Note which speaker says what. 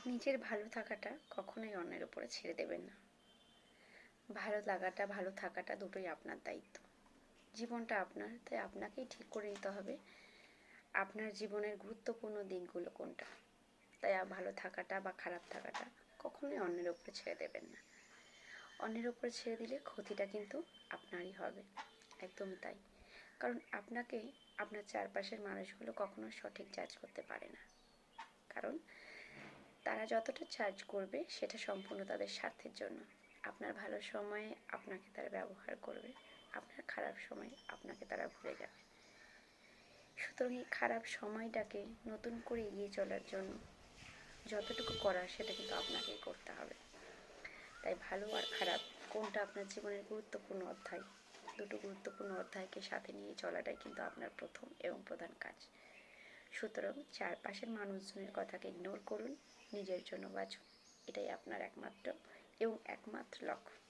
Speaker 1: নিজের ভালো থাকাটা কখনোই অন্যের উপরে ছেড়ে দেবেন না। ভালো লাগাটা ভালো থাকাটা দুটোই আপনার দায়িত্ব। জীবনটা আপনার, তাই আপনাকেই ঠিক করে নিতে হবে আপনার জীবনের গুরুত্বপূর্ণ দিকগুলো কোনটা। তাই ভালো থাকাটা বা খারাপ থাকাটা কখনোই অন্যের উপরে ছেড়ে দেবেন না। অন্যের উপরে ছেড়ে দিলে ক্ষতিটা কিন্তু আপনারই হবে, একদমই তাই। কারণ আপনাকে আপনার চারপাশের মানুষগুলো কখনো সঠিক জাজ করতে পারে না। কারণ তারা যতটা চার্জ করবে সেটা সম্পূর্ণ তাদের স্বার্থের জন্য। আপনার ভালো সময়ে আপনাকে তারা ব্যবহার করবে, আপনার খারাপ সময়ে আপনাকে তারা ভুলে যাবে। সুতরাং এই খারাপ সময়টাকে নতুন করে এগিয়ে চলার জন্য যতটুকু করার সেটা কিন্তু আপনাকেই করতে হবে। তাই ভালো আর খারাপ কোনটা আপনার জীবনের গুরুত্বপূর্ণ অধ্যায়, দুটো গুরুত্বপূর্ণ অধ্যায়কে সাথে নিয়ে চলাটাই কিন্তু আপনার প্রথম এবং প্রধান কাজ। সুতরাং চারপাশের মানুষজনের কথাকে ইগনোর করুন, নিজের জন্য বাঁচুন। এটাই আপনার একমাত্র এবং একমাত্র লক্ষ্য।